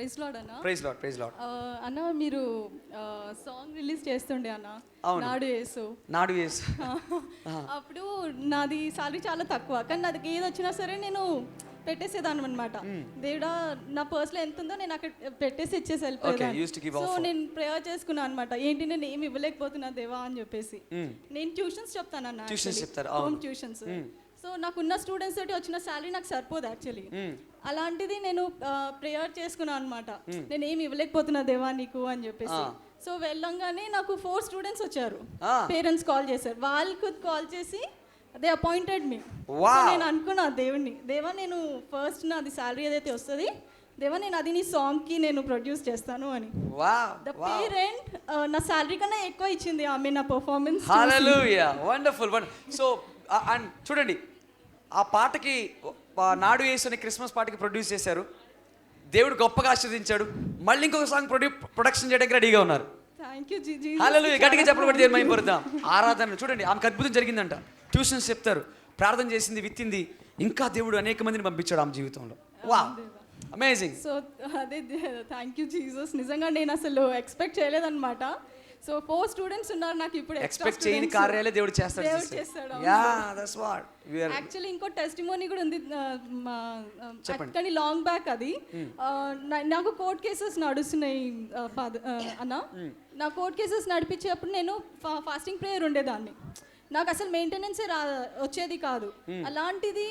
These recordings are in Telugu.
ప్రైజ్ లార్డ్ అన్న. Praise Lord. అన్న మీరు సాంగ్ రిలీజ్ చేస్తుండే అన్న, నాడు యేసు. అప్పుడు నాది సాలరీ చాలా తక్కువ, కానీ నాది ఏది వచ్చినా సరే నేను పెట్టేసేదాన్ని అనమాట. దేవుడా నా పర్స్లో ఎంత ఉందో నేను అక్కడ పెట్టేసి ఇచ్చేసి వెళ్ళిపోయాను. సో నేను ప్రేయర్ చేసుకున్నాను అనమాట, ఏంటి నేను ఏమి ఇవ్వలేకపోతున్నా దేవా అని చెప్పేసి. నేను ట్యూషన్స్ చెప్తాను అన్న, హోమ్ ట్యూషన్స్. సో నాకున్న స్టూడెంట్స్ తోటి వచ్చిన శాలరీ నాకు సరిపోదు యాక్చువల్లీ. అలాంటిది నేను ప్రేయర్ చేసుకున్నాను అనమాట, నేను ఏమి ఇవ్వలేకపోతున్నా దేవా నీకు అని చెప్పేసి. సో వెళ్ళంగానే నాకు 4 స్టూడెంట్స్ వచ్చారు, పేరెంట్స్ కాల్ చేశారు. వాళ్ళకు కాల్ చేసి దే అపాయింటెడ్ మీ. నేను అనుకున్నా దేవుణ్ణి, దేవా నేను ఫస్ట్ నాది శాలరీ ఏదైతే వస్తుంది దేవా నేను అది నీ సాంగ్కి నేను ప్రొడ్యూస్ చేస్తాను అని. ద పేరెంట్ నా శాలరీ కన్నా ఎక్కువ ఇచ్చింది ఆమె నా performance. Hallelujah, wonderful. So and చూడండి, ఆ పాటకి నాడు యేసు అనే క్రిస్మస్ పాటకి ప్రొడ్యూస్ చేశారు, దేవుడు గొప్పగా ఆశీర్వదించాడు. మళ్ళీ ఇంకొక సాంగ్ ప్రొడక్షన్ చేయడానికి రెడీగా ఉన్నారు. హల్లెలూయా, గట్టిగా చెప్పలు కొట్టి దేవుని మహిమపరుద్దాం. ఆరాధన చూడండి, ఆమెకు అద్భుతం జరిగిందంట. ట్యూషన్స్ చెప్తారు, ప్రార్థన చేసింది, విత్తింది, ఇంకా దేవుడు అనేక మందిని పంపించాడు ఆమె జీవితంలో. Wow, amazing. సో అదే, థ్యాంక్ యూ జీసస్. నిజంగా నేను అసలు ఎక్స్పెక్ట్ చేయలేదన్నమాట. సో 4 స్టూడెంట్స్ ఉన్నారు నాకు ఇప్పుడు. ఎక్స్పెక్ట్ చేయని కార్యాలే దేవుడు చేస్తాడు. Yeah, that's what we are. Actually ఇంకో టెస్టిమోనీ కూడా ఉంది కానీ లాంగ్ బ్యాక్ అది. నాకు కోర్ట్ కేసెస్ నడుస్తున్నాయి అన్న. నా కోర్ట్ కేసెస్ నడిపించేటప్పుడు నేను ఫాస్టింగ్ ప్రేయర్ ఉండేదాన్ని, నాకు అసలు మెయింటెనెన్స్ వచ్చేది కాదు. అలాంటిది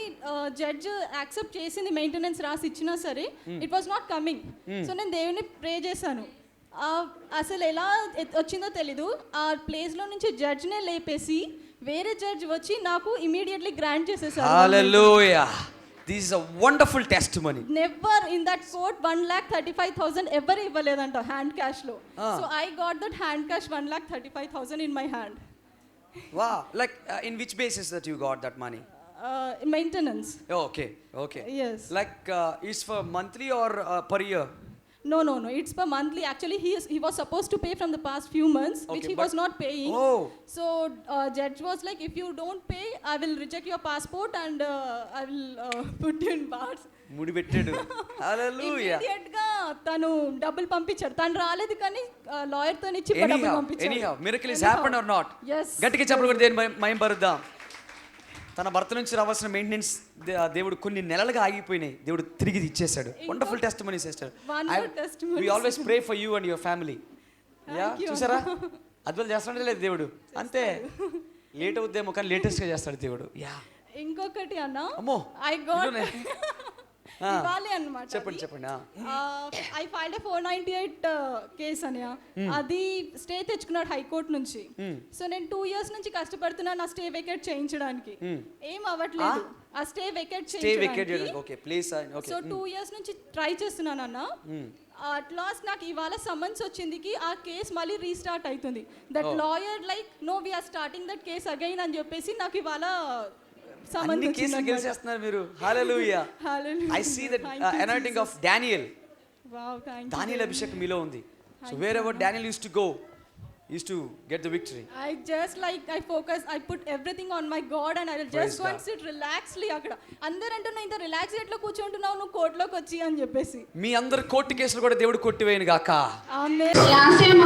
జడ్జ్ యాక్సెప్ట్ చేసింది, మెయింటెనెన్స్ రాసి ఇచ్చినా సరే it was not coming. So నేను దేవుని ప్రే చేశాను, అసలు ఎలా వచ్చిందో తెలీదు. ఆ ప్లేస్లో నుంచి జడ్జ్నే లేపేసి వేరే జడ్జ్ వచ్చి నాకు ఇమీడియట్లీ గ్రాంట్ చేసేసారు. Hallelujah, this is a wonderful testimony. Never in that court 1,35,000 ఎవరు ఇవ్వలేదంట హ్యాండ్ క్యాష్ లో. So I got that hand cash 1,35,000 in my hand. Wow, like in which basis that you got that money? Maintenance. Oh, okay. Yes. Like it's for monthly or per year? No, it's per monthly. Actually he was supposed to pay from the past few months, okay, which he was not paying. Oh. So judge was like, if you don't pay I will reject your passport and I will put you in bars. ముడి పెట్టాడు. హల్లెలూయా. ఇమిడియట్ గా తను డబ్బులు పంపించాడు. తను రాలేదు కానీ లాయర్ తో ఇచ్చి డబ్బులు పంపించాడు. Anyhow, miracle is happened or not? Yes. గట్టిగా చెప్పలు కొట్టి దేని మహిమపరుద్దాం. తన భర్త నుంచి రావాల్సిన మెయింటెనెన్స్ దేవుడు కొన్ని నెలలుగా ఆగిపోయినాయి, దేవుడు తిరిగి ఇచ్చేసాడు. Wonderful testimony sister. We always pray for you and your family. Yeah, చూసారా అద్భుతం చేస్తాడే లేదు దేవుడు. అంతే, లేట్ అవుద్దేమో కానీ లేటెస్ట్ గా చేస్తాడు దేవుడు. యా, ఇంకొకటి అన్న, అమ్మో ఐ గాట్ ఇవ్వాలి అన్నమాట. చెప్పండి. ఐ ఫైల్డ్ 498 కేస్ అని, అది స్టే తెచ్చుకున్నాడు హైకోర్టు నుంచి. సో నేను 2 years నుంచి కష్టపడుతున్నా నా స్టే వెకేట్ చేయించడానికి, ఏం అవ్వట్లేదు ఆ స్టే వెకేట్ చేయించడానికి. సో 2 years నుంచి ట్రై చేస్తున్నాను అన్న. అట్ లాస్ట్ నాకు ఇవాళ సమ్మన్స్ వచ్చింది ఆ కేస్ మళ్ళీ రీస్టార్ట్ అవుతుంది. That lawyer like no we are starting that case again అని చెప్పేసి నాకు ఇవాళ అన్ని కేసులు గెలిచేస్తున్నారు మీరు. Hallelujah. I see that anointing of Daniel. Wow, thank you. దానియేలు అభిషేకం మీలో ఉంది. So wherever Daniel used to go, used to get the victory. I focus, I put everything on my God and I will just go and sit relaxedly అక్కడ. అందరూ అంటున్నా ఇంత రిలాక్స్ ఎట్లా కూర్చుంటున్నావు నువ్వు కోర్టులోకి వచ్చి అని చెప్పేసి. మీ అందరు కోర్టు కేసులు కూడా దేవుడు కొట్టివేయను గాక. ఆమేన్. లాస్ట్ టైం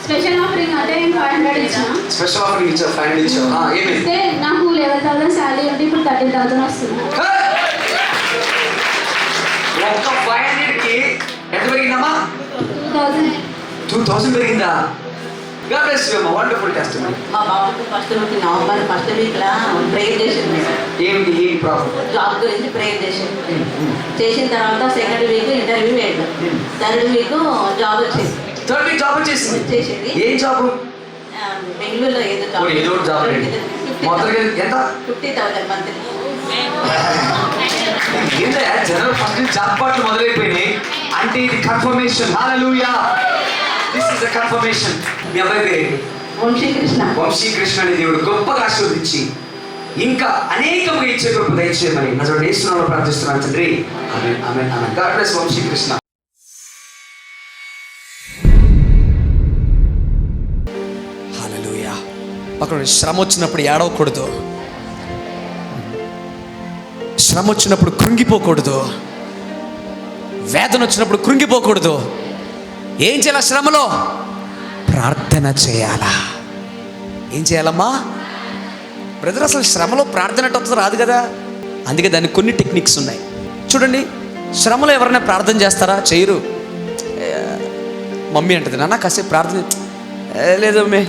స్పెషల్ ఆఫరింగ్ అంటే 500 ఇచ్చా. స్పెషల్ ఆఫరింగ్ ఇచ్చా 500 ఇచ్చా. ఏమేంటి? అంటే నాకు 11,000 సాలరీ ఉంది, ఇప్పుడు 13,000 వస్తుంది. ఒక్క 500 కి ఎంత పెరిగిందమ్మా? 2000 పెరిగిందా? God bless you, a wonderful testimony. మా బాబుకి ఫస్ట్ వీక్ నవంబర్ ఫస్ట్ వీక్లో ప్రేయర్ చేసింది. ఏంటి ప్రాబ్లం? జాబ్ గురించి ప్రేయర్ చేసింది. చేసిన తర్వాత సెకండ్ వీక్ ఇంటర్వ్యూ వేయడం, థర్డ్ వీక్ జాబ్ వచ్చింది. థర్డ్ వీక్ జాబ్ వచ్చేసింది. ఏం జాబ్? బెంగళూరులో ఏదో జాబ్. మొత్తం ఎంత? 50,000 మంత్లీ. ఏంటంటే జనరల్ ఫస్ట్ జాబ్ పాటలు మొదలైపోయినాయి అంటే ఇది confirmation. Hallelujah, this is the confirmation. మీ అబ్బాయి వంశీకృష్ణ అనే దేవుడు గొప్పగా ఆశీర్వదించి ఇంకా అనేకముగా ఇచ్చే కృప దయచేయమని నజరేయుడైన యేసు నామములో ప్రార్థిస్తున్నాను తండ్రి. ఆమేన్, ఆమేన్, ఆమేన్. God bless Vamsikrishna. హల్లెలూయా. పక్కన శ్రమ వచ్చినప్పుడు ఏడవకూడదు, శ్రమ వచ్చినప్పుడు కృంగిపోకూడదు. వేదన వచ్చినప్పుడు కృంగిపోకూడదు. ఏం చేయాలి? శ్రమలో ప్రార్థన చేయాలా? ఏం చేయాలమ్మా? బ్రదర్, అసలు శ్రమలో ప్రార్థన అంటే రాదు కదా. అందుకే దానికి కొన్ని టెక్నిక్స్ ఉన్నాయి. చూడండి, శ్రమలో ఎవరైనా ప్రార్థన చేస్తారా? చేయరు. మమ్మీ అంటది, నాన్న కాసేపు ప్రార్థన. లేదు మమ్మీ,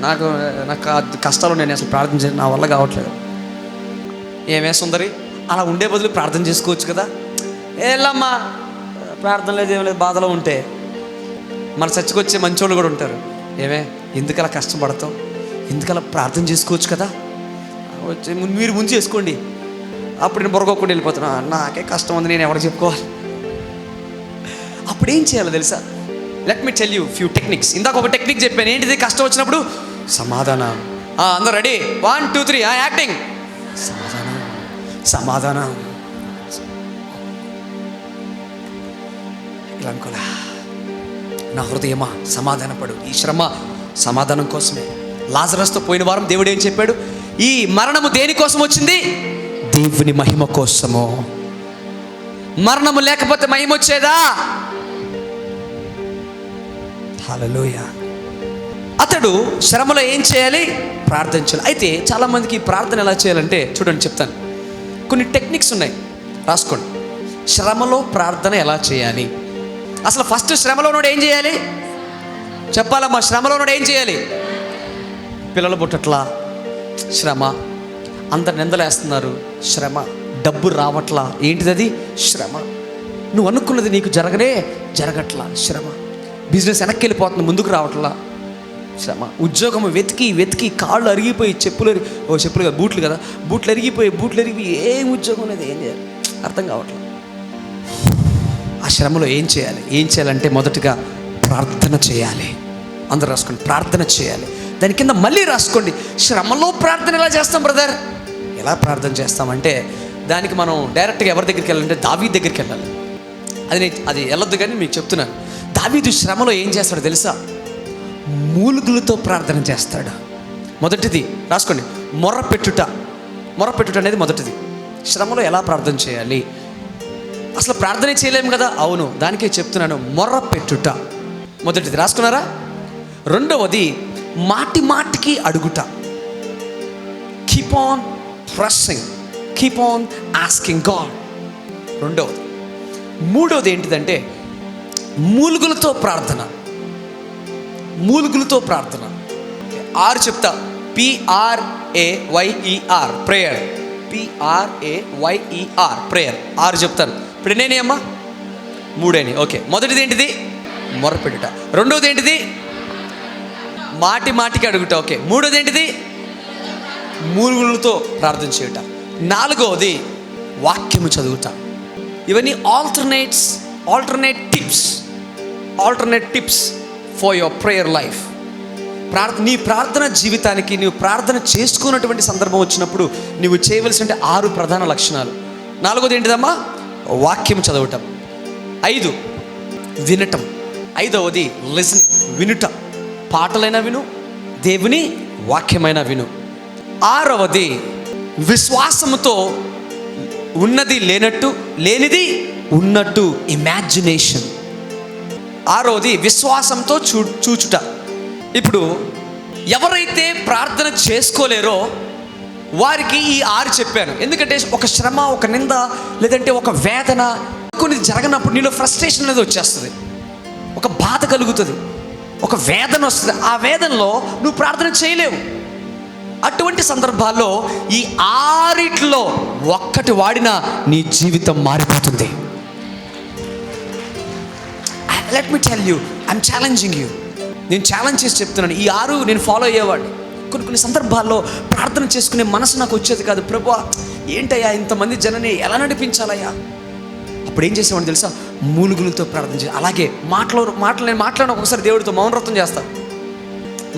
నాకు కష్టాలు నేను అసలు ప్రార్థన చేయను, నా వల్ల కావట్లేదు. ఏమే సుందరి, అలా ఉండే బదులు ప్రార్థన చేసుకోవచ్చు కదా. ఏళ్ళమ్మా, ప్రార్థన లేదు, ఏం లేదు, బాధలో ఉంటే. మన చర్చకొచ్చే మంచోళ్ళు కూడా ఉంటారు. ఏమే, ఎందుకలా కష్టపడతావు, ఎందుకలా ప్రార్థన చేసుకోవచ్చు కదా, వచ్చి మీరు ముందు చేసుకోండి. అప్పుడు నేను బొరగొక్కకుండా వెళ్ళిపోతున్నా, నాకే కష్టం ఉంది, నేను ఎవరికి చెప్పుకోవాలి. అప్పుడు ఏం చేయాలో తెలుసా? Let me tell you few techniques. ఇందాక ఒక టెక్నిక్ చెప్పాను. ఏంటిది? కష్టం వచ్చినప్పుడు సమాధానం. అందరూ రెడీ? 1 2 3 యాక్టింగ్. సమాధానం, సమాధానం. ఇలా అనుకోలే, నా హృదయమా సమాధానపడు. ఈ శ్రమ సమాధానం కోసమే. లాజరస్తో పోయిన వారం దేవుడు ఏం చెప్పాడు? ఈ మరణము దేనికోసం వచ్చింది? దేవుని మహిమ కోసము. మరణము లేకపోతే మహిమ వచ్చేదా? హల్లెలూయా. అతడు శ్రమలో ఏం చేయాలి? ప్రార్థించాలి. అయితే చాలామందికి ప్రార్థన ఎలా చేయాలంటే చూడండి, చెప్తాను. కొన్ని టెక్నిక్స్ ఉన్నాయి, రాసుకోండి. శ్రమలో ప్రార్థన ఎలా చేయాలి? అసలు ఫస్ట్ శ్రమలో ఉన్నాడు ఏం చేయాలి చెప్పాలమ్మా. శ్రమలో ఉన్నాడు ఏం చేయాలి? పిల్లలు పుట్టట్లా, శ్రమ. అందరు నిందలేస్తున్నారు, శ్రమ. డబ్బు రావట్లా, ఏంటిది అది? శ్రమ. నువ్వు అనుకున్నది నీకు జరగట్లా, శ్రమ. బిజినెస్ వెనక్కి వెళ్ళిపోతుంది, ముందుకు రావట్లా, శ్రమ. ఉద్యోగం వెతికి కాళ్ళు అరిగిపోయి, బూట్లు కదా, బూట్లు అరిగిపోయి ఏం ఉద్యోగం లేదు, ఏం చేయాలి అర్థం కావట్లేదు. ఆ శ్రమలో ఏం చేయాలంటే మొదటగా ప్రార్థన చేయాలి. అందరూ రాసుకోండి, ప్రార్థన చేయాలి. దాని కింద మళ్ళీ రాసుకోండి, శ్రమలో ప్రార్థన ఎలా చేస్తాం బ్రదర్? ఎలా ప్రార్థన చేస్తామంటే దానికి మనం డైరెక్ట్గా ఎవరి దగ్గరికి వెళ్ళాలంటే దావీదు దగ్గరికి వెళ్ళాలి. అది వెళ్ళొద్దు కానీ మీకు చెప్తున్నాను. దావీదు శ్రమలో ఏం చేస్తాడో తెలుసా? మూలుగులతో ప్రార్థన చేస్తాడు. మొదటిది రాసుకోండి, మొర్రపెట్టుట అనేది మొదటిది. శ్రమలో ఎలా ప్రార్థన చేయాలి? అసలు ప్రార్థనే చేయలేము కదా. అవును, దానికే చెప్తున్నాను, మొర్రపెట్టుట మొదటిది. రాసుకున్నారా? రెండవది మాటికి అడుగుట. Keep on pressing, keep on asking God. రెండవది. మూడవది ఏంటిదంటే మూలుగులతో ప్రార్థన. 6 చెప్తా. PRAYER prayer. PRAYER prayer. 6 చెప్తాను. ఇప్పుడు నేనే అమ్మా 3 ఓకే. మొదటిది ఏంటిది? మొరపెట్టుట. రెండవది ఏంటిది? మాటికి అడుగుట. ఓకే. మూడోది ఏంటిది? మూలుగులతో ప్రార్థన చేయుట. 4వది వాక్యము చదువుట. ఇవన్నీ alternate tips for your prayer life. నీ ప్రార్థన జీవితానికి నీవు ప్రార్థన చేసుకున్నటువంటి సందర్భం వచ్చినప్పుడు నువ్వు చేయవలసిన 6 ప్రధాన లక్షణాలు. 4వది ఏంటిదమ్మా? వాక్యం చదవటం. 5 వినటం. 5వది లిసనింగ్, వినుట. పాటలైనా విను, దేవుని వాక్యమైనా విను. 6వది విశ్వాసముతో ఉన్నది లేనట్టు, లేనిది ఉన్నట్టు, ఇమాజినేషన్. 6వది విశ్వాసంతో చూచుట. ఇప్పుడు ఎవరైతే ప్రార్థన చేసుకోలేరో వారికి ఈ 6 చెప్పాను. ఎందుకంటే ఒక శ్రమ, ఒక నింద, లేదంటే ఒక వేదన కొన్ని జరగనప్పుడు నీలో ఫ్రస్ట్రేషన్ అనేది వచ్చేస్తుంది, ఒక బాధ కలుగుతుంది, ఒక వేదన వస్తుంది. ఆ వేదనలో నువ్వు ప్రార్థన చేయలేవు. అటువంటి సందర్భాల్లో ఈ 6లో ఒక్కటి వాడినా నీ జీవితం మారిపోతుంది. Let me tell you, I'm challenging you. నేను ఛాలెంజ్ చేసి చెప్తున్నాను. ఈ 6 నేను ఫాలో అయ్యేవాడిని. కొన్ని సందర్భాల్లో ప్రార్థన చేసుకునే మనసు నాకు వచ్చేది కాదు. ప్రభువా, ఏంటయ్యా ఇంతమంది జనాన్ని ఎలా నడిపించాలయ్యా? అప్పుడు ఏం చేసేవాడిని తెలుసా? మూలుగులతో ప్రార్థన చేసి. అలాగే నేను మాట్లాడిన ఒకసారి దేవుడితో మౌనవ్రతం చేస్తాను.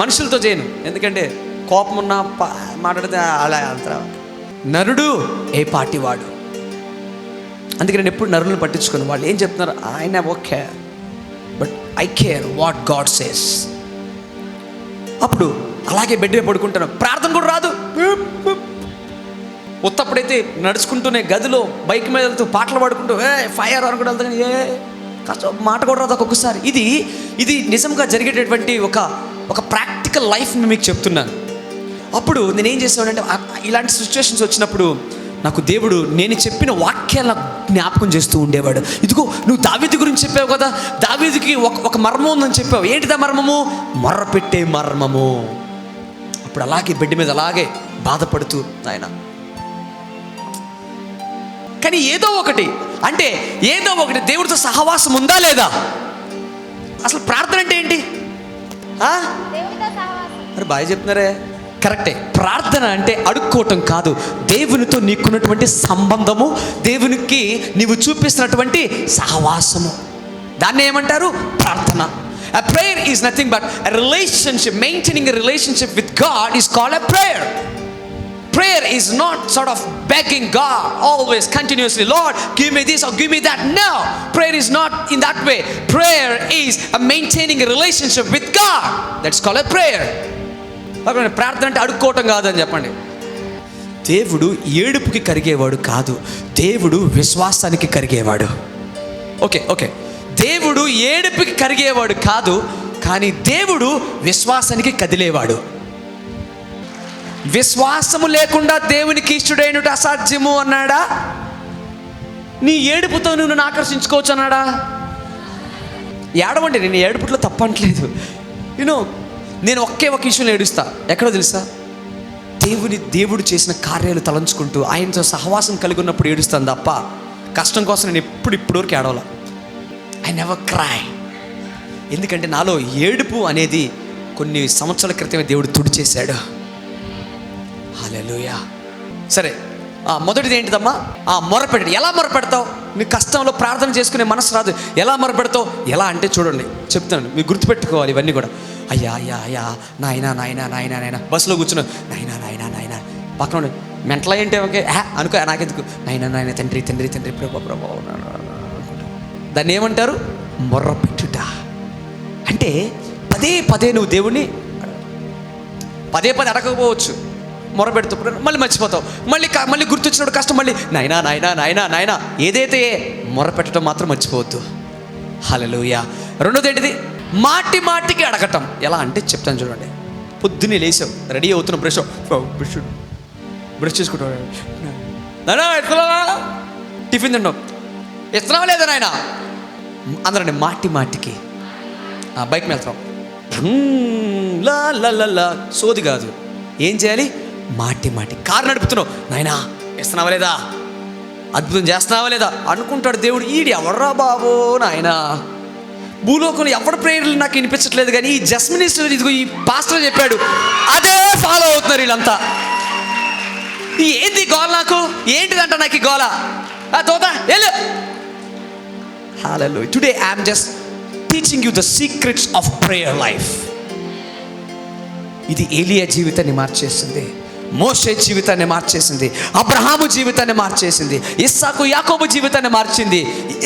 మనుషులతో చేయను, ఎందుకంటే కోపం ఉన్న మాట్లాడితే అలా అంతా. నరుడు ఏ పార్టీ వాడు. అందుకే నేను ఎప్పుడు నరులను పట్టించుకోను. వాళ్ళు ఏం చెప్తున్నారు, ఆయన okay, but I care what God says. అప్పుడు అలాగే బెడ్ మీద పడుకుంటాను, ప్రార్థన కూడా రాదు. ఉత్తప్పుడైతే నడుచుకుంటూనే గదిలో బైక్ మీద వెళ్తూ పాటలు పాడుకుంటూ ఫైర్ అనుకుంటూ వెళ్తా, కానీ కష్టం మాట కూడా రాదు ఒక్కొక్కసారి. ఇది నిజంగా జరిగేటటువంటి ఒక ప్రాక్టికల్ లైఫ్ని మీకు చెప్తున్నాను. అప్పుడు నేనేం చేసేవాడంటే ఇలాంటి సిచ్యువేషన్స్ వచ్చినప్పుడు నాకు దేవుడు నేను చెప్పిన వాక్యాలను జ్ఞాపకం చేస్తూ ఉండేవాడు. ఇదిగో నువ్వు దావీదు గురించి చెప్పావు కదా, దావీదుకి ఒక మర్మం ఉందని చెప్పావు. ఏంటిదా మర్మము? మొర్ర పెట్టే మర్మము. అప్పుడు అలాగే బెడ్ మీద అలాగే బాధపడుతూ ఆయన, కానీ ఏదో ఒకటి దేవుడితో సహవాసం ఉందా లేదా? అసలు ప్రార్థన అంటే ఏంటి? మరి బాగా చెప్తున్నారే, కరెక్టే. ప్రార్థన అంటే అడుక్కోవటం కాదు, దేవునితో నీకున్నటువంటి సంబంధము, దేవునికి నీవు చూపిస్తున్నటువంటి సహవాసము, దాన్ని ఏమంటారు? ప్రార్థన. A prayer is nothing but a relationship. Maintaining a relationship with God is called a prayer. Prayer is not sort of begging God always continuously, Lord give me this or give me that. No, prayer is not in that way. Prayer is maintaining a relationship with God. That's called a prayer. ప్రార్థన అంటే అడుక్కోవటం కాదని చెప్పండి. దేవుడు ఏడుపుకి కరిగేవాడు కాదు, దేవుడు విశ్వాసానికి కరిగేవాడు. ఓకే దేవుడు ఏడుపుకి కరిగేవాడు కాదు, కానీ దేవుడు విశ్వాసానికి కదిలేవాడు. విశ్వాసము లేకుండా దేవునికి ఇష్టడైనటు అసాధ్యము అన్నాడా? నీ ఏడుపుతో నువ్వు నన్ను ఆకర్షించుకోవచ్చు అన్నాడా? ఏడవండి, నేను ఏడుపుట్లో తప్పట్లేదు. నేను ఒకే ఒక విషయంలో ఏడుస్తా. ఎక్కడో తెలుసా? దేవుడు చేసిన కార్యాలు తలంచుకుంటూ ఆయనతో సహవాసం కలిగి ఉన్నప్పుడు ఏడుస్తాను తప్ప కష్టం కోసం నేను ఇప్పటివరకు ఏడవలా. I never cry. ఎందుకంటే నాలో ఏడుపు అనేది కొన్ని సంవత్సరాల క్రితమే దేవుడు తుడిచేశాడు. హల్లెలూయా. సరే, మొదటిది ఏంటిదమ్మా? మొరపెట్టడు. ఎలా మొరపెడతావు? నీ కష్టంలో ప్రార్థన చేసుకునే మనసు రాదు, ఎలా మొరపెడతావు? ఎలా అంటే చూడండి, చెప్తాను, మీరు గుర్తుపెట్టుకోవాలి ఇవన్నీ కూడా. అయ్యా నాయనా బస్సులో కూర్చున్నావు, నాయనా పక్కన మెంటలా ఏంటి ఓకే అనుకో, నాకెందుకు నాయనా తండ్రి ప్రభు. దాన్ని ఏమంటారు? మొర్రపెట్టుట. అంటే పదే నువ్వు దేవుణ్ణి పదే అడగకపోవచ్చు, మొరబెడుతూ మళ్ళీ మర్చిపోతావు, మళ్ళీ గుర్తొచ్చినప్పుడు కష్టం, మళ్ళీ నాయనా ఏదైతే మొరపెట్టడం మాత్రం మర్చిపోవద్దు. హల్లెలూయా. రెండోది ఏంటిది? మాటికి అడగటం. ఎలా అంటే చెప్తాను చూడండి. పొద్దున్నే లేచావు, రెడీ అవుతున్నావు, బ్రష్ చేసుకుంటావు, నాయనా ఎత్తుకున్నావా, టిఫిన్ తిన్నావు, ఇస్తున్నావా లేదా నాయన అందరండి. మాటికి బైక్ మీద వెళ్తాం, లా సోది కాదు. ఏం చేయాలి? మాటి కారు నడుపుతున్నావు, నాయనా ఇస్తున్నావా లేదా, అద్భుతం చేస్తున్నావా లేదా అనుకుంటాడు దేవుడు. ఎవర్రా బాబో నాయనా, భూలోకంలో ఎవరి ప్రేయర్లు నాకు వినిపించట్లేదు, కానీ ఈ జస్ట్ మినిస్టర్ ఇదిగో ఈ పాస్టర్ చెప్పాడు, అదే ఫాలో అవుతున్నారు వీళ్ళంతా. ఏంది గోల? నాకు ఏంటిదంట నాకు ఈ గోల? తోతా వెళ్ళు. Hallelujah. Today I'm just teaching you the secrets of prayer life. ఇది ఏలియా జీవితాన్ని మార్చేసింది, మోషే జీవితాన్ని మార్చేసింది, అబ్రహాము జీవితాన్ని మార్చేసింది, ఇస్సాకు యాకోబు జీవితాన్ని మార్చింది,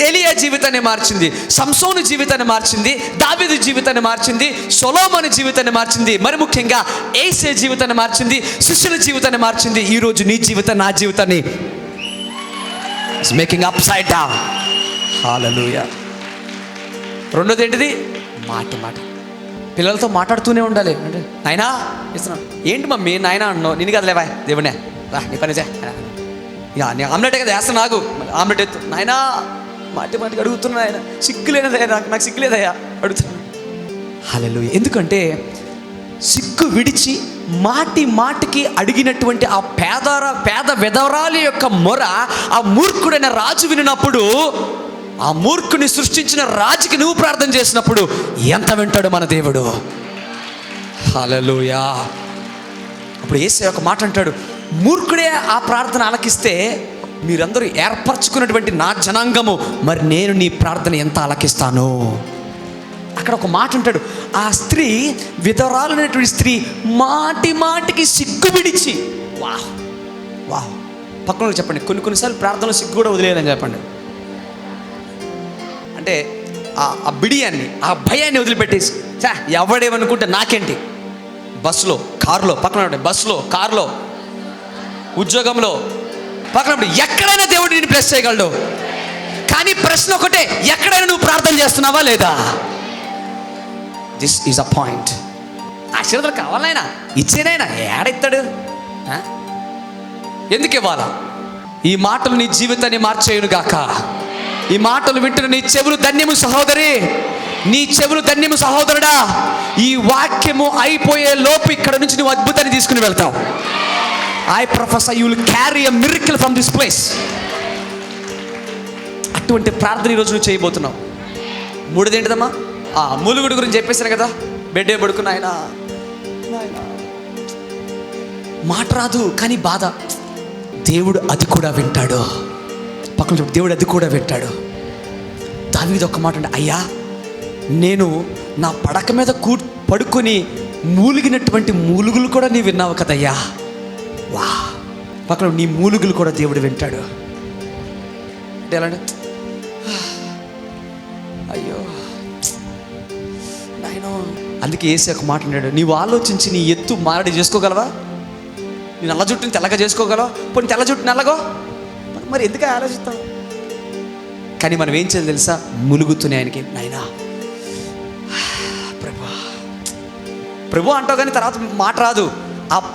ఏలియా జీవితాన్ని మార్చింది, సంసోను జీవితాన్ని మార్చింది, దావీదు జీవితాన్ని మార్చింది, సొలొమోను జీవితాన్ని మార్చింది, మరి ముఖ్యంగా యేసే జీవితాన్ని మార్చింది, శిష్యుల జీవితాన్ని మార్చింది. ఈరోజు నీ జీవితాన్ని, నా జీవితాన్ని మేకింగ్ అప్ సైడ్ డౌన్. హల్లెలూయా. రెండోది ఏంటిది? మాట పిల్లలతో మాట్లాడుతూనే ఉండాలి. అంటే నాయనా ఇస్తున్నాను, ఏంటి మమ్మీ నాయనా అన్నావు, నేను కదా లేవా దేవుడే రా నీ పని చే, నీ ఆమ్లెటే కదా వేస్తాను, నాకు ఆమ్లెట్ ఎత్తు నాయనా. మాటికి అడుగుతున్నా ఆయన, సిగ్గులేదయ్యా నాకు సిగ్గులేదయ్యా అడుగుతున్నాను. హల్లెలూయా. ఎందుకంటే సిగ్గు విడిచి మాటికి అడిగినటువంటి ఆ పేద విధవరాలి యొక్క మొర ఆ మూర్ఖుడైన రాజు వినినప్పుడు, ఆ మూర్ఖుని సృష్టించిన రాజుకి నువ్వు ప్రార్థన చేసినప్పుడు ఎంత వింటాడు మన దేవుడు. హల్లెలూయా. అప్పుడు యేసయ్య ఒక మాట అంటాడు, మూర్ఖుడే ఆ ప్రార్థన ఆలకిస్తే మీరందరూ ఏర్పరచుకున్నటువంటి నా జనాంగము, మరి నేను నీ ప్రార్థన ఎంత ఆలకిస్తాను. అక్కడ ఒక మాట అంటాడు, ఆ స్త్రీ విధవరాలైనటువంటి స్త్రీ మాటికి సిగ్గు విడిచి. వాహ్ పక్కన చెప్పండి, కొన్నిసార్లు ప్రార్థనలో సిగ్గు కూడా వదిలేయాలని చెప్పండి. అంటే ఆ బిడియాన్ని, ఆ భయాన్ని వదిలిపెట్టేసి ఎవడేమనుకుంటే నాకేంటి, బస్సులో కారులో పక్కన బస్సులో కారులో ఉద్యోగంలో పక్కనప్పుడు ఎక్కడైనా దేవుడు నేను బ్లెస్ చేయగలడు. కానీ ప్రశ్న ఒకటే, ఎక్కడైనా నువ్వు ప్రార్థన చేస్తున్నావా లేదా? This is a point. ఆశీర్వాదాలు కావాలైనా ఇచ్చేనైనా ఏడిస్తాడు, ఎందుకు ఇవ్వాలా? ఈ మాటలు నీ జీవితాన్ని మార్చేయును గాక. ఈ మాటలు వింటున్న నీ చెవులు ధన్యము సహోదరి, నీ చెవులు ధన్యము సహోదరుడా. ఈ వాక్యము అయిపోయే లోపు ఇక్కడ నుంచి నువ్వు అద్భుతాన్ని తీసుకుని వెళ్తావు. I professor you will carry a miracle from this place. అటువంటి ప్రార్థన ఈరోజు నువ్వు చేయబోతున్నావు. మూడోది ఏంటిదమ్మా? మూలుగుడు గురించి చెప్పేశాను కదా. బెడ్ పడుకున్న ఆయన మాట రాదు కానీ బాధ. దేవుడు అది కూడా వింటాడు. పక్కన దేవుడు అది కూడా వింటాడు. దావీదు ఒక్క మాట అంటే, అయ్యా నేను నా పడక మీద పడుకొని మూలిగినటువంటి మూలుగులు కూడా నీ విన్నావు కదయ్యా. వా, పక్కన నీ మూలుగులు కూడా దేవుడు వింటాడు అంటే ఎలా అంటే, అయ్యో నాయనో. అందుకే యేసు ఒక మాట అన్నాడు, నీవు ఆలోచించి నీ ఎత్తు మారడి చేసుకోగలవా? నీ నల్ల జుట్టుని తెల్లగా చేసుకోగలవా? పోనీ తెల్ల జుట్టు నల్లగో, మరి ఎందుకు ఆలోచిస్తావు? కానీ మనం ఏం చేయాలి తెలుసా? ములుగుతూనే ఆయనకి, నాయనా ప్రభు ప్రభు అంటావు కానీ తర్వాత మాట రాదు.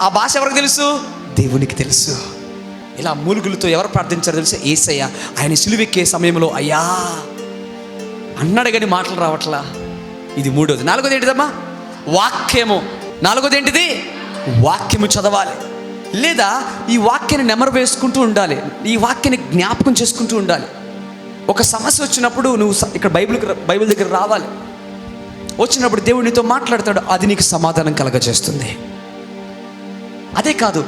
ఆ భాష ఎవరికి తెలుసు? దేవునికి తెలుసు. ఇలా మూలుగులతో ఎవరు ప్రార్థించారో తెలుసా? యేసయ్య. ఆయన సిలువెక్కే సమయంలో అయ్యా అన్నాడు కానీ మాటలు రావట్లా. ఇది మూడోది. నాలుగోది ఏంటిదమ్మా? వాక్యము. నాలుగోది ఏంటిది? వాక్యము చదవాలి, లేదా ఈ వాక్యాన్ని నెమరు వేసుకుంటూ ఉండాలి, ఈ వాక్యాన్ని జ్ఞాపకం చేసుకుంటూ ఉండాలి. ఒక సమస్య వచ్చినప్పుడు నువ్వు ఇక్కడ బైబిల్ దగ్గర రావాలి. వచ్చినప్పుడు దేవుడు నీతో మాట్లాడతాడు, అది నీకు సమాధానం కలగజేస్తుంది. అదే కాదు,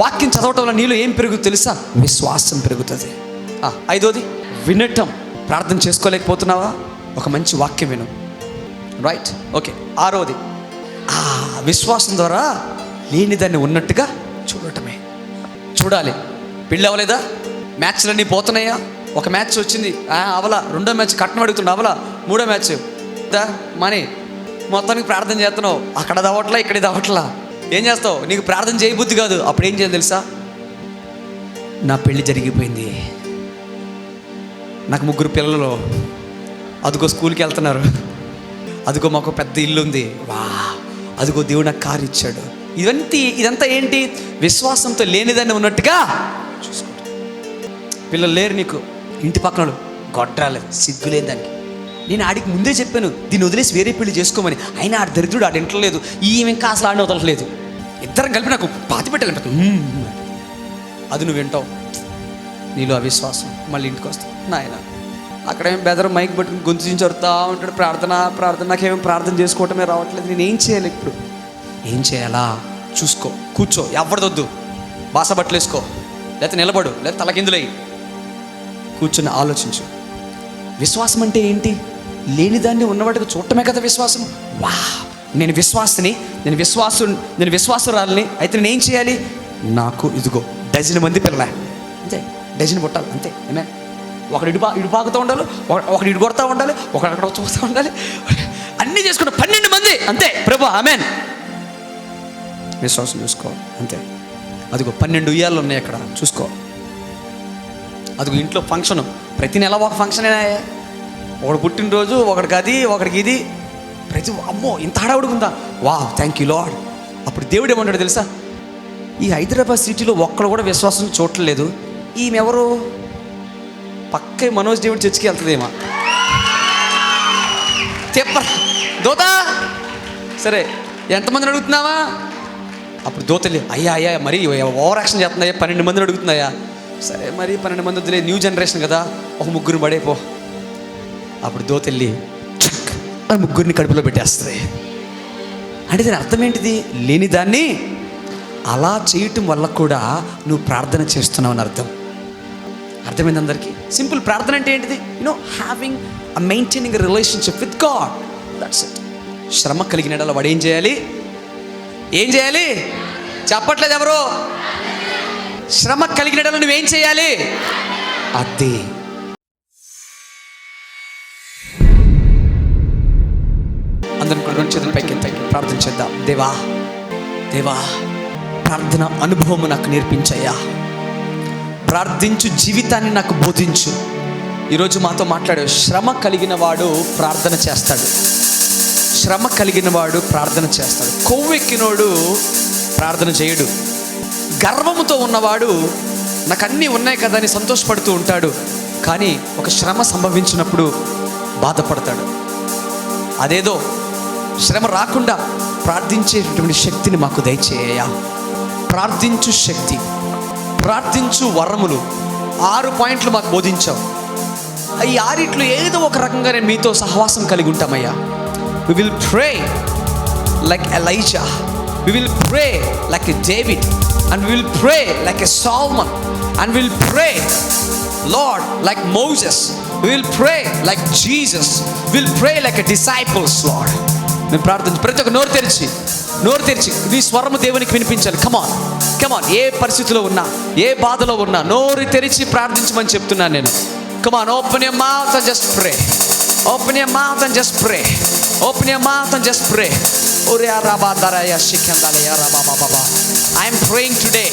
వాక్యం చదవటం వల్ల నీలో ఏం పెరుగుతుంది తెలుసా? విశ్వాసం పెరుగుతుంది. ఐదోది వినటం. ప్రార్థన చేసుకోలేకపోతున్నావా? ఒక మంచి వాక్యం విను. Right, okay. ఆరోది విశ్వాసం ద్వారా లేనిదాన్ని ఉన్నట్టుగా చూడటమే. చూడాలి. పెళ్ళి అవ్వలేదా? మ్యాచ్లన్నీ పోతున్నాయా? ఒక మ్యాచ్ వచ్చింది అవలా, రెండో మ్యాచ్ కట్నం అడుగుతుండే అవలా, మూడో మ్యాచ్ మనీ, మొత్తానికి ప్రార్థన చేస్తున్నావు, అక్కడ దవట్లా ఇక్కడ దవట్లా. ఏం చేస్తావు? నీకు ప్రార్థన చేయబుద్ధి కాదు. అప్పుడు ఏం చేయాలి తెలుసా? నా పెళ్ళి జరిగిపోయింది, నాకు 3 పిల్లలు, అదిగో స్కూల్కి వెళ్తున్నారు, అదిగో మాకు పెద్ద ఇల్లు ఉంది, వా, అదిగో దేవుడు నాకు కారు ఇచ్చాడు. ఇదంతా ఏంటి? విశ్వాసంతో లేనిదాన్ని ఉన్నట్టుగా చూసుకుంటా. పిల్లలు లేరు నీకు, ఇంటి పక్కన గొడ్రాలేదు, సిగ్గులేదు దానికి. నేను ఆడికి ముందే చెప్పాను దీన్ని వదిలేసి వేరే పెళ్లి చేసుకోమని. అయినా ఆడి దరిద్రుడు ఆడి ఇంట్లో లేదు, ఈమె ఇంకా అసలు ఆడిని వదలట్లేదు. ఇద్దరం కలిపి నాకు పాతి పెట్టాలి. అది నువ్వు వింటావు, నీలో అవిశ్వాసం. మళ్ళీ ఇంటికి వస్తావు, నాయన అక్కడేం బెదరు మైక్ పట్టుకుని గొంతు వరుతా ఉంటాడు, ప్రార్థన. నాకేమేమి ప్రార్థన చేసుకోవటమే రావట్లేదు. నేను ఏం చేయాలి ఇప్పుడు? ఏం చేయాలా? చూసుకో, కూర్చో, ఎవరిదొద్దు, బాస బట్టలు వేసుకో, లేకపోతే నిలబడు, లేకపోతే తలకిందులై కూర్చొని ఆలోచించు. విశ్వాసం అంటే ఏంటి? లేనిదాన్ని ఉన్నవాటికి చూడటమే కదా విశ్వాసం. వా, నేను విశ్వాసిని, నేను విశ్వాసురాలని. అయితే నేను ఏం చేయాలి? నాకు ఇదిగో డజన్ మంది పిల్లలే, అంతే, డజన్ పుట్టాలి, అంతే. ఏమే, ఒకడు ఇటు పాకుతూ ఉండాలి, ఒకడు ఇటు కొడతా ఉండాలి, ఒకడు అక్కడ చూస్తూ ఉండాలి, అన్నీ చేసుకుంటా 12 మంది, అంతే. ప్రభు ఆమెన్. విశ్వాసం చూసుకో, అంతే. అదిగో 12 ఉయ్యాలు ఉన్నాయి అక్కడ, చూసుకో. అదిగో ఇంట్లో ఫంక్షన్, ప్రతి నెల ఒక ఫంక్షన్ అయినా, ఒకడు పుట్టినరోజు, ఒకడికి అది, ఒకడికి ఇది, ప్రతి అమ్మో ఇంత హడావుడిగా ఉందా? వా, థ్యాంక్ యూ లార్డ్. అప్పుడు దేవుడు ఏమంటాడు తెలుసా? ఈ హైదరాబాద్ సిటీలో ఒక్కడు కూడా విశ్వాసం చూడలేదు. ఈమెవరు? పక్కే మనోజ్ దేవుడు చర్చికి వెళ్తుందేమో. చెప్పరా దోత? సరే, ఎంతమందిని అడుగుతున్నావా? అప్పుడు దోతలే, అయ్యా మరి ఓవర్ యాక్షన్ చేస్తున్నాయా, 12 మందిని అడుగుతున్నాయా? సరే మరి 12 మంది వద్దులే, న్యూ జనరేషన్ కదా, ఒక 3 పడేపో. అప్పుడు దోతెళ్ళి ఆ 3 కడుపులో పెట్టేస్తుంది. అంటే దీని అర్థం ఏంటిది? లేని దాన్ని అలా చేయటం వల్ల కూడా నువ్వు ప్రార్థన చేస్తున్నావు అని అర్థం. అర్థమైంది అందరికీ? సింపుల్. ప్రార్థన అంటే ఏంటిది? Having maintaining relationship with God, that's it. శ్రమ కలిగిన వాడు ఏం చేయాలి? చెప్పట్లేదు ఎవరు? శ్రమ కలిగిన నువ్వేం చేయాలి? అదే. అందరం కూడా 2 చేతులు పైకి ప్రార్థన చేద్దాం. దేవా, ప్రార్థన అనుభవం నాకు నేర్పించయ్యా. ప్రార్థించు జీవితాన్ని నాకు బోధించు. ఈరోజు మాతో మాట్లాడావు. శ్రమ కలిగిన వాడు ప్రార్థన చేస్తాడు. శ్రమ కలిగిన వాడు ప్రార్థన చేస్తాడు. కొవ్వెక్కినోడు ప్రార్థన చేయడు. గర్వముతో ఉన్నవాడు నాకు అన్నీ ఉన్నాయి కదా అని సంతోషపడుతూ ఉంటాడు, కానీ ఒక శ్రమ సంభవించినప్పుడు బాధపడతాడు. అదేదో శ్రమ రాకుండా ప్రార్థించేటటువంటి శక్తిని మాకు దయచేయ. ప్రార్థించు శక్తి, ప్రార్థించు వరములు, 6 పాయింట్లు మాకు బోధించావు. ఈ 6 ఏదో ఒక రకంగా నేను మీతో సహవాసం కలిగి ఉంటామయ్యా. We will pray like Elijah, we will pray like a David, and we will pray like a Solomon, and we will pray, Lord, like Moses. We will pray like Jesus. We will pray like a disciples, Lord. నేను ప్రార్థించు. ప్రతి ఒక్క నోరు తెరిచి నీ స్వరము దేవునికి వినిపించాలి. కమాన్. ఏ పరిస్థితిలో ఉన్నా, ఏ బాధలో ఉన్నా నోరు తెరిచి ప్రార్థించమని చెప్తున్నాను నేను. Come on, open your mouth and just pray. Open your mouth and just pray. Open your mouth and just pray. I am praying today.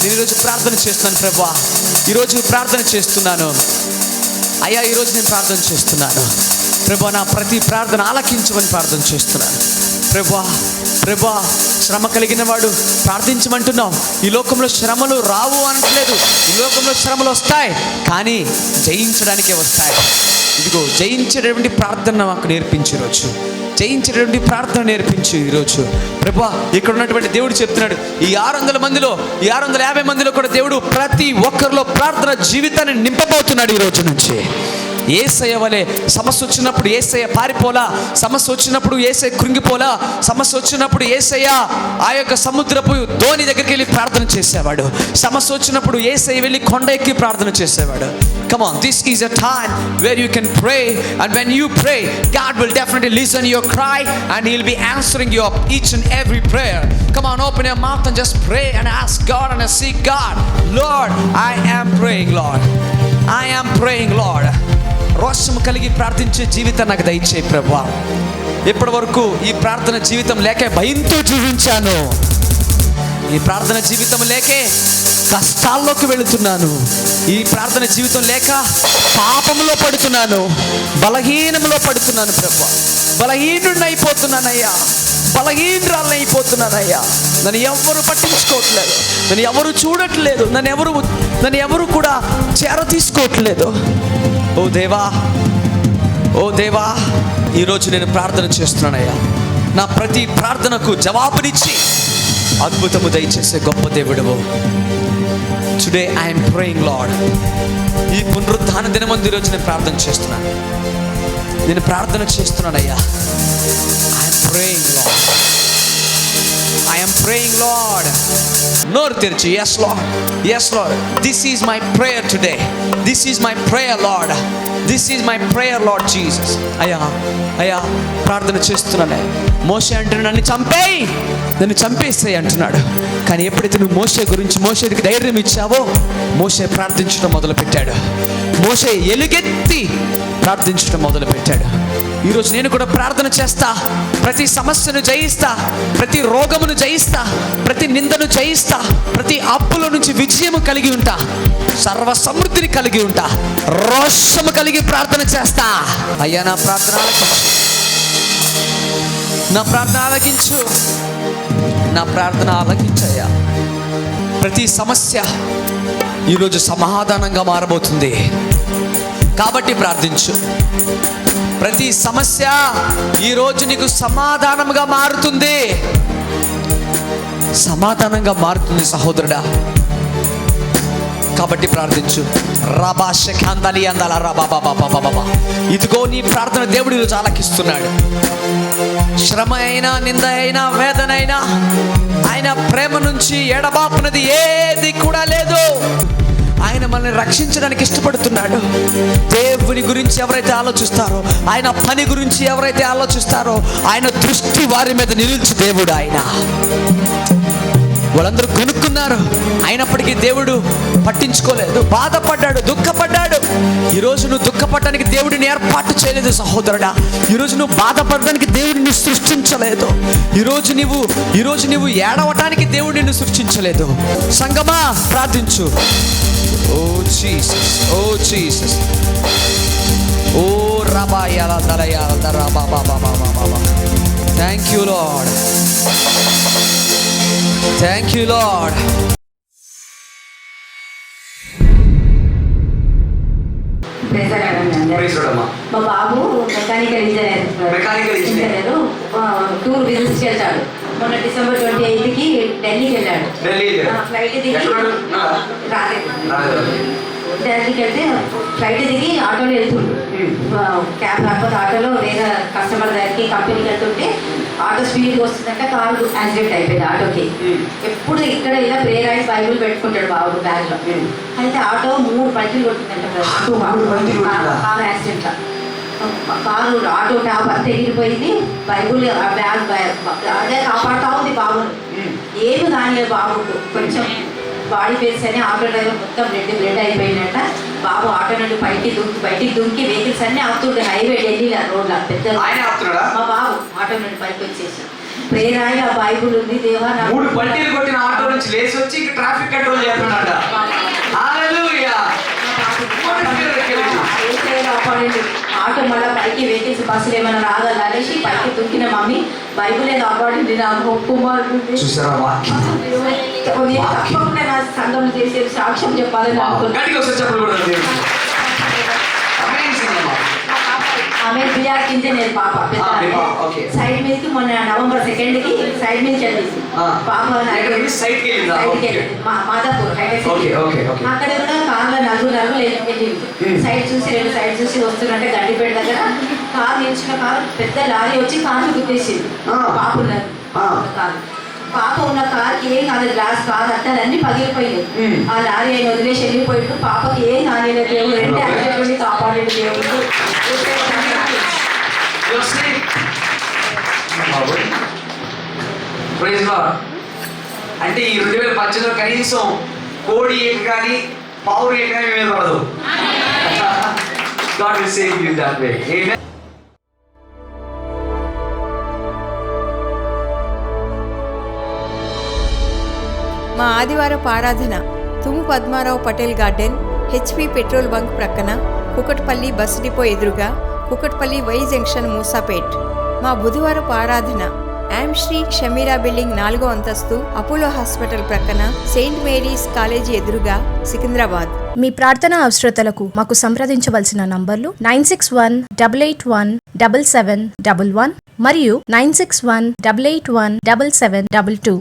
నేను ఈరోజు ప్రార్థన చేస్తున్నాను ప్రభువా. ఈరోజు ప్రార్థన చేస్తున్నాను అయ్యా. ఈరోజు నేను ప్రార్థన చేస్తున్నాను ప్రభువా. నా ప్రతి ప్రార్థన ఆలకించమని ప్రార్థన చేస్తున్నాను ప్రభువా. శ్రమ కలిగిన వాడు ప్రార్థించమంటున్నావు. ఈ లోకంలో శ్రమలు రావు అనట్లేదు. ఈ లోకంలో శ్రమలు వస్తాయి, కానీ జయించడానికే వస్తాయి. ఇదిగో జయించేటటువంటి ప్రార్థన మాకు నేర్పించు ఈరోజు. జయించేటటువంటి ప్రార్థన నేర్పించు ఈరోజు ప్రభువా. ఇక్కడ ఉన్నటువంటి దేవుడు చెప్తున్నాడు, ఈ 600 మందిలో, ఈ 650 మందిలో కూడా దేవుడు ప్రతి ఒక్కరిలో ప్రార్థన జీవితాన్ని నింపబోతున్నాడు ఈ రోజు నుంచి. యేసయ్య వలె సమస్య వచ్చినప్పుడు యేసయ్య పారిపోలా, సమస్య వచ్చినప్పుడు యేసయ్య కృంగిపోలా, సమస్య వచ్చినప్పుడు యేసయ్య ఆ యొక్క సముద్రపు ధోని దగ్గరికి వెళ్ళి ప్రార్థన చేసేవాడు. సమస్య వచ్చినప్పుడు యేసయ్య వెళ్ళి కొండ ఎక్కి ప్రార్థన చేసేవాడు. Come on, this is a time where you can pray, and when you pray, God will definitely listen your cry, and He'll be answering your each and every prayer. Come on, open your mouth and just pray and ask God and seek God. Lord, I am praying, Lord. I am praying, Lord. రోషము కలిగి ప్రార్థించే జీవితం నాకు దయచేయి ప్రభువా. ఇప్పటి వరకు ఈ ప్రార్థన జీవితం లేకే భయంతో జీవించాను. ఈ ప్రార్థన జీవితం లేకే కష్టాల్లోకి వెళుతున్నాను. ఈ ప్రార్థన జీవితం లేక పాపంలో పడుతున్నాను, బలహీనంలో పడుతున్నాను ప్రభువా. బలహీనుడిని అయిపోతున్నానయ్యా, బలహీనురాలైపోతున్నానయ్యా. నన్ను ఎవరు పట్టించుకోవట్లేదు, నన్ను ఎవరు చూడట్లేదు, నన్ను ఎవరు కూడా చేర తీసుకోవట్లేదు. ఓ దేవా, ఈరోజు నేను ప్రార్థన చేస్తున్నానయ్యా. నా ప్రతి ప్రార్థనకు జవాబునిచ్చి అద్భుతము దయచేసే గొప్ప దేవుడవు. Today I'm praying lord. ఈ పునరుద్ధాన దినమందు ఈరోజు నేను ప్రార్థన చేస్తున్నానయ్యా. I am praying, Lord. నోరు తెరిచి yes Lord, this is my prayer today. This is my prayer, Lord. This is my prayer, Lord Jesus. అయ్యా ప్రార్థన చేస్తున్నానే. మోషే అంటున్నాడు, నన్ను చంపేస్తాయి అంటున్నాడు. కానీ ఎప్పుడైతే నువ్వు మోషేకి ధైర్యం ఇచ్చావో, మోషే ప్రార్థించడం మొదలుపెట్టాడు. మోషే ఎలుగెత్తి ప్రార్థించడం మొదలుపెట్టాడు. ఈరోజు నేను కూడా ప్రార్థన చేస్తా. ప్రతి సమస్యను జయిస్తా, ప్రతి రోగమును జయిస్తా, ప్రతి నిందను జయిస్తా, ప్రతి అప్పుల నుంచి విజయము కలిగి ఉంటా, సర్వ సమృద్ధిని కలిగి ఉంటా, రోషము కలిగి ప్రార్థన చేస్తా. అయ్యా నా ప్రార్థన ఆలకించయ్యా. ప్రతి సమస్య ఈరోజు సమాధానంగా మారబోతుంది కాబట్టి ప్రార్థించు. ప్రతి సమస్య ఈరోజు నీకు సమాధానంగా మారుతుంది సహోదరుడా. కాబట్టి ప్రార్థించు. ఇదిగో నీ ప్రార్థన దేవుడు ఈరోజు ఆలకిస్తున్నాడు. శ్రమ అయినా, నింద అయినా, వేదన అయినా, ఆయన ప్రేమ నుంచి ఎడబాపునది ఏది కూడా లేదు. ఆయన మనల్ని రక్షించడానికి ఇష్టపడుతున్నాడు. దేవుని గురించి ఎవరైతే ఆలోచిస్తారో, ఆయన పని గురించి ఎవరైతే ఆలోచిస్తారో, ఆయన దృష్టి వారి మీద నిలిచి దేవుడు. ఆయన వాళ్ళందరూ కొనుక్కున్నారు, అయినప్పటికీ దేవుడు పట్టించుకోలేదు. బాధపడ్డాడు, దుఃఖపడ్డాడు, ఈరోజు నువ్వు దుఃఖపడడానికి దేవుడిని ఏర్పాటు చేయలేదు సహోదరుడా. ఈరోజు నువ్వు బాధపడడానికి దేవుడిని సృష్టించలేదు. ఈరోజు నువ్వు ఏడవటానికి దేవుడు నిన్ను సృష్టించలేదు. సంగమా ప్రార్థించు. Oh Jesus, oh Jesus, oh రబాయాల దరయాల దరా బాబా బాబా బాబా. Thank you Lord, thank you Lord. మా బాబు మెకానికల్ ఇంజనీర్ టూర్ విజిట్స్ వెళ్తాడు. మొన్న December 28కి ఢిల్లీకి వెళ్ళాడు. ఫ్లైట్ దిగి రాలేదు. ఢిల్లీకి వెళ్తే ఫ్లైట్ దిగి ఆటోలో వెళ్తుండు. క్యాబ్ కాకపోతే ఆటోలో వేరే కస్టమర్ దగ్గరికి కంపెనీకి వెళ్తుంటే ఆటో స్పీడ్గా వస్తుందంటే కారు యాక్సిడెంట్ అయిపోయింది ఆటోకి. ఎప్పుడు ఇక్కడ ఇలా ప్రేయర్ ఆయిల్ బైబుల్ పెట్టుకుంటాడు బాబు బ్యాగ్లో. అయితే ఆటో 3 పంచులు కొట్టిందంట. కారు యాక్సిడెంట్లో కారు ఆటో టాప్ అంతా ఎగిరిపోయింది. బైబుల్ బ్యాగ్ అదే కాపాడుతూ ఉంది బాబును. ఏమి కానిలేదు బాబుకు. కొంచెం బాడీ ఫేస్ అని ఆటో డ్రైవర్ మొత్తం బ్లడ్ అయిపోయిందంట. బాబు ఆటో నుండి బయటికి దుంకి వెహికల్స్ అన్ని ఆపుతుండే. హైవే ఢిల్లీలో రోడ్ల పెద్ద మా బాబు ఆటో నుండి పైకి వచ్చేసి ప్రేయర్ ఆయిల్ ఆ బైబుల్ ఉంది. దేవా 3 పల్టీలు కొట్టిన ఆటో నుంచి లేచి వచ్చి ట్రాఫిక్ కంట్రోల్ చేస్తున్నాడు. హల్లెలూయా. ఆటో మళ్ళీ పైకి వెహికల్స్ బస్సులు ఏమైనా రాగలరు అనేసి పైకి దుంకిన మమ్మీ బైబుల్ ఏదో కాపాడింది. నాకు కుమారుడు తప్పకుండా నా సంఘం చేసే సాక్ష్యం చెప్పాలని అనుకున్నాను. ఆమె బిఆర్ ఇంజనీర్ పాప. సైడ్ మీదకి మొన్న November 2కి సైడ్ మీదకి వెళ్ళేసి పాప మాదాపూర్ అక్కడ కూడా కార్లో నలుగురు వెళ్ళింది. సైడ్ చూసి 2 సైడ్ చూసి వస్తున్నట్టే గడ్డిపేట దగ్గర కారు నిలిచిన కారు పెద్ద లారీ వచ్చి కారు గుద్దేసింది. పాప ఉన్నారు కారు. పాప ఉన్న కార్కి ఏం కాలేదు. గ్లాస్ కార్ అట్టాలన్నీ పగిలిపోయినాయి. ఆ లారీ అయిన వదిలేసి వెళ్ళిపోయిండు. పాపకి ఏం కాలేదు. దేవుడు 2 యాక్సిడెంట్ కాపాడేది దేవుడు. అంటే ఈ 2018లో కనీసం కోడి ఏక కానీ పావురు ఏక కానీ మీద పడదు. God will save you that way. Amen. మా ఆదివారపు ఆరాధన తుము Padmarao Patel garden, HP petrol bunk ప్రక్కన, కుకట్పల్లి బస్ డిపో ఎదురుగా, కుకట్పల్లి వై జంక్షన్, మూసాపేట్. మా బుధవారపు ఆరాధన శ్రీ షమీరా బిల్డింగ్ 4వ అంతస్తు, అపోలో హాస్పిటల్ ప్రక్కన, సెయింట్ మేరీస్ కాలేజీ ఎదురుగా, సికింద్రాబాద్. మీ ప్రార్థనా అవసరతలకు మాకు సంప్రదించవలసిన నంబర్లు 9618817711 మరియు 9618817722.